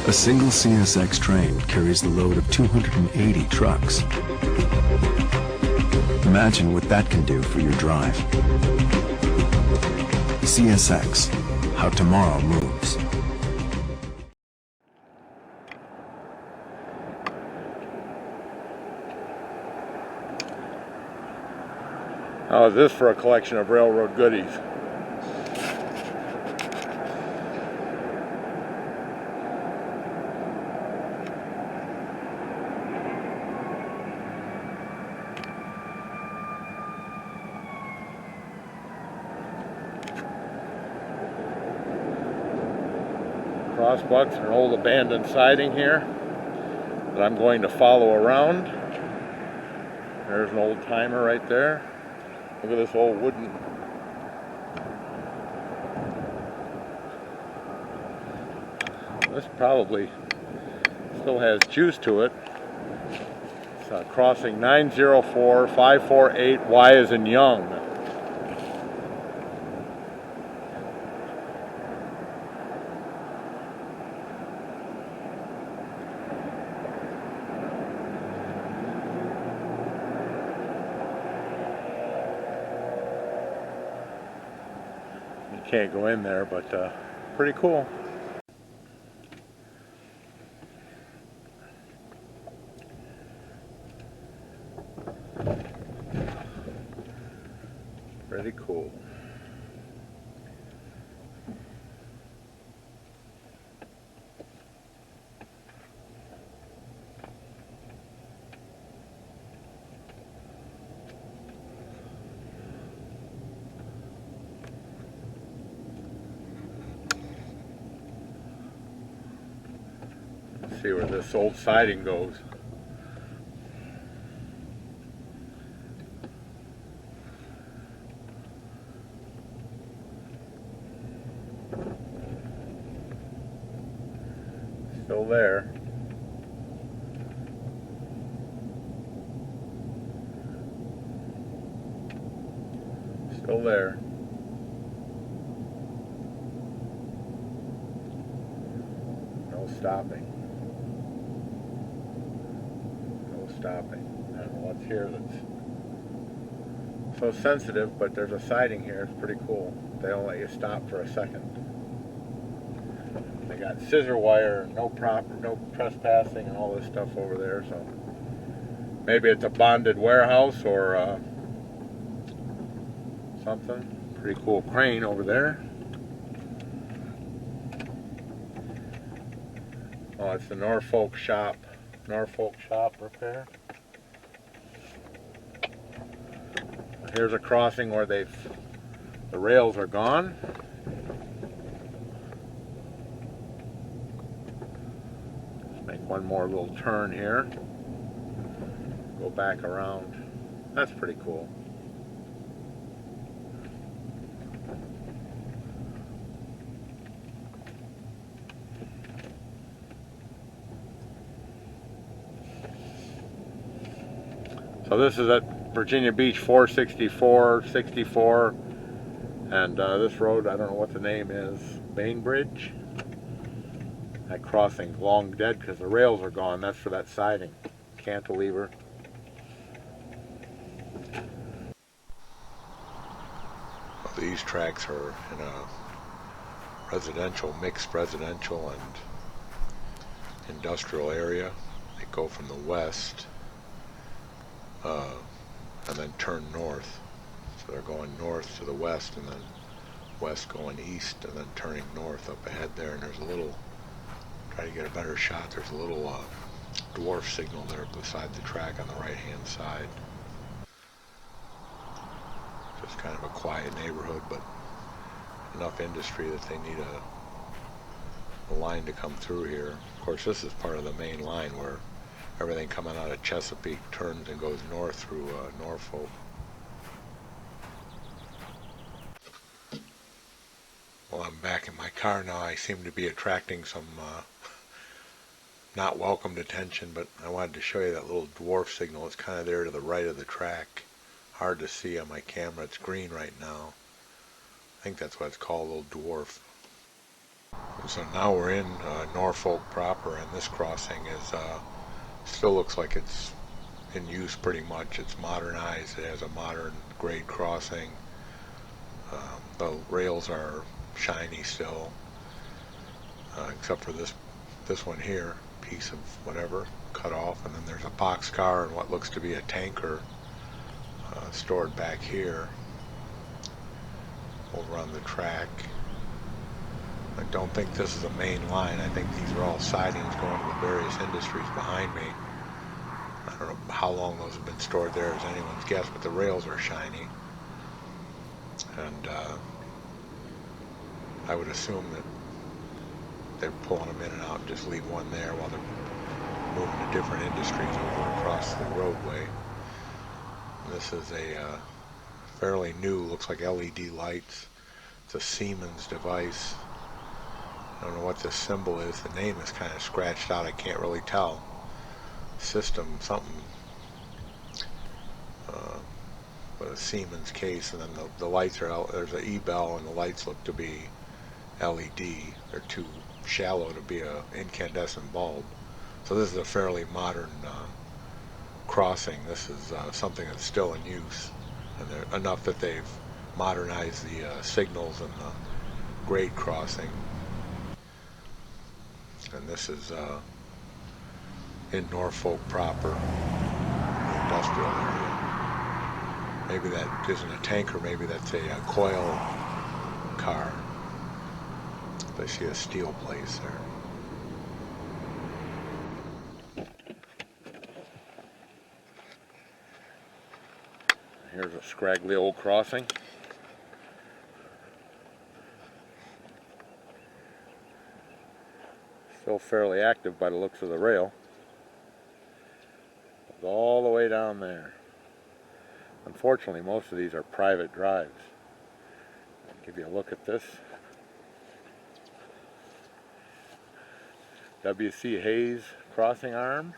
A single CSX train carries the load of 280 trucks. Imagine what that can do for your drive. CSX, how tomorrow moves. How is this for a collection of railroad goodies? Crossbucks, an old abandoned siding here that I'm going to follow around. There's an old timer right there. Look at this old wooden. This probably still has juice to it. It's crossing 904-548, Y as in Young. Can't go in there, but pretty cool. Pretty cool. See where this old siding goes. Still there. Still there. No stopping. Stopping. I don't know what's here that's so sensitive, but there's a siding here. It's pretty cool. They don't let you stop for a second. They got scissor wire, no trespassing, and all this stuff over there. So maybe it's a bonded warehouse or something. Pretty cool crane over there. Oh, it's the Norfolk shop. Norfolk shop repair. Here's a crossing where the rails are gone. Let's make one more little turn here. Go back around. That's pretty cool. So this is at Virginia Beach 464, 64, and this road, I don't know what the name is, Bainbridge. That crossing's long dead because the rails are gone. That's for that siding, cantilever. Well, these tracks are in a mixed residential and industrial area. They go from the west and then turn north. So they're going north to the west and then west going east and then turning north up ahead there. And there's a little, try to get a better shot, there's a little dwarf signal there beside the track on the right hand side. Just kind of a quiet neighborhood, but enough industry that they need a line to come through here. Of course, this is part of the main line where everything coming out of Chesapeake turns and goes north through Norfolk. Well, I'm back in my car now. I seem to be attracting some not welcomed attention, but I wanted to show you that little dwarf signal. It's kind of there to the right of the track. Hard to see on my camera. It's green right now. I think that's what it's called, a little dwarf. So now we're in Norfolk proper, and this crossing is still looks like it's in use pretty much. It's modernized. It has a modern grade crossing. The rails are shiny still, except for this one here, piece of whatever cut off, and then there's a boxcar and what looks to be a tanker stored back here over on the track. I don't think this is a main line. I think these are all sidings going to the various industries behind me. I don't know how long those have been stored there is anyone's guess, but the rails are shiny. And I would assume that they're pulling them in and out and just leave one there while they're moving to different industries over across the roadway. This is a fairly new, looks like LED lights. It's a Siemens device. I don't know what this symbol is. The name is kind of scratched out. I can't really tell. System something. With a Siemens case, and then the lights are out. There's an E-bell, and the lights look to be LED. They're too shallow to be an incandescent bulb. So this is a fairly modern crossing. This is something that's still in use, and enough that they've modernized the signals and the grade crossing. And this is in Norfolk proper, the industrial area. Maybe that isn't a tanker, maybe that's a coil car. I see a steel place there. Here's a scraggly old crossing. Still fairly active by the looks of the rail. It's all the way down there. Unfortunately, most of these are private drives. I'll give you a look at this. W.C. Hayes crossing arm.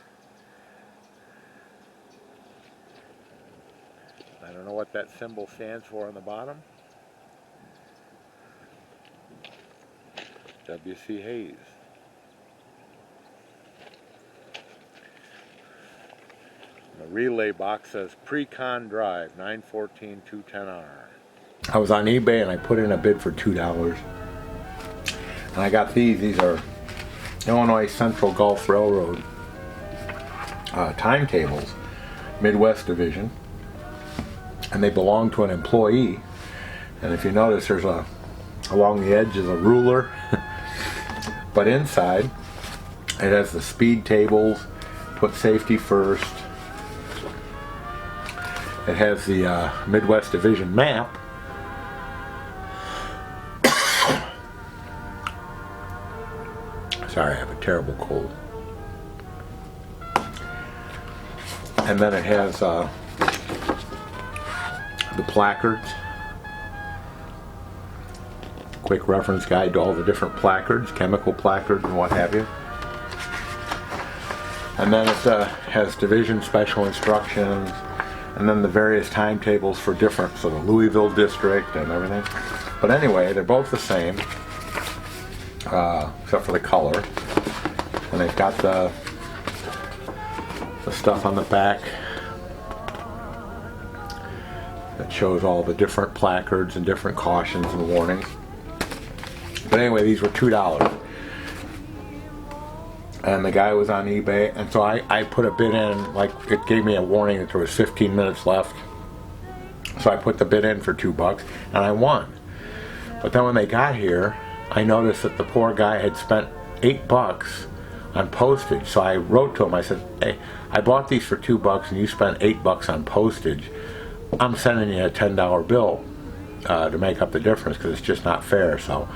I don't know what that symbol stands for on the bottom. W.C. Hayes. The relay box says Pre-Con Drive 914-210R. I was on eBay and I put in a bid for $2. And I got these. These are Illinois Central Gulf Railroad timetables, Midwest Division. And they belong to an employee. And if you notice, there's along the edge is a ruler. But inside, it has the speed tables, put safety first. It has the Midwest Division map. Sorry, I have a terrible cold. And then it has the placards. Quick reference guide to all the different placards, chemical placards and what have you. And then it has division special instructions, and then the various timetables for different, so the Louisville district and everything. But anyway, they're both the same, except for the color. And they've got the stuff on the back that shows all the different placards and different cautions and warnings. But anyway, these were $2. And the guy was on eBay, and so I put a bid in, like it gave me a warning that there was 15 minutes left. So I put the bid in for $2 and I won. But then when they got here, I noticed that the poor guy had spent $8 on postage. So I wrote to him, I said, hey, I bought these for $2 and you spent $8 on postage. I'm sending you a $10 bill to make up the difference because it's just not fair. So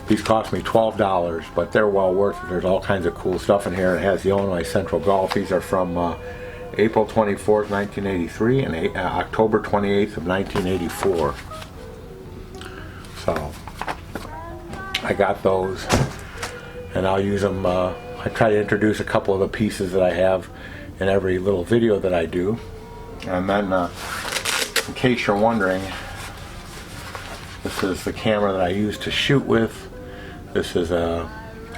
these cost me $12, but they're well worth it. There's all kinds of cool stuff in here. It has the Illinois Central Gulf. These are from April 24th, 1983 and October 28th of 1984. So I got those, and I'll use them. I try to introduce a couple of the pieces that I have in every little video that I do. And then, in case you're wondering, this is the camera that I use to shoot with. This is a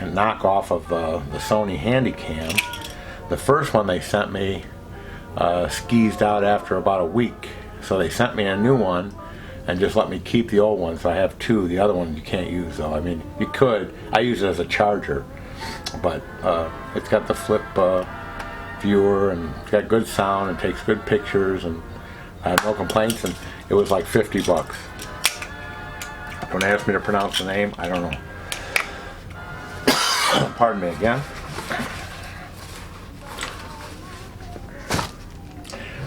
knockoff of the Sony Handycam. The first one they sent me skeezed out after about a week, so they sent me a new one and just let me keep the old one. So I have two. The other one you can't use though. I mean, you could. I use it as a charger, but it's got the flip viewer and it's got good sound and takes good pictures, and I have no complaints. And it was like 50 bucks. Don't ask me to pronounce the name. I don't know. Pardon me again.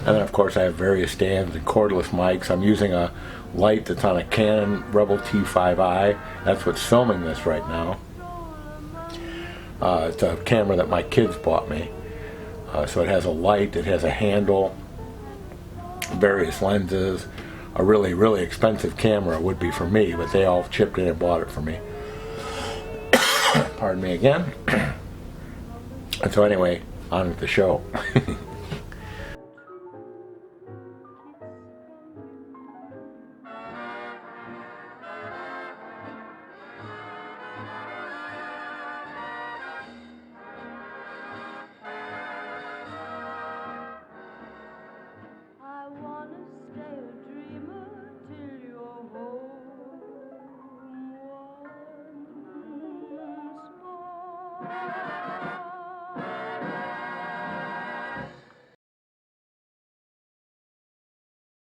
And then of course I have various stands and cordless mics. I'm using a light that's on a Canon Rebel T5i. That's what's filming this right now. It's a camera that my kids bought me. So it has a light, it has a handle, various lenses. A really, really expensive camera would be for me, but they all chipped in and bought it for me. Pardon me again. And so anyway, on with the show.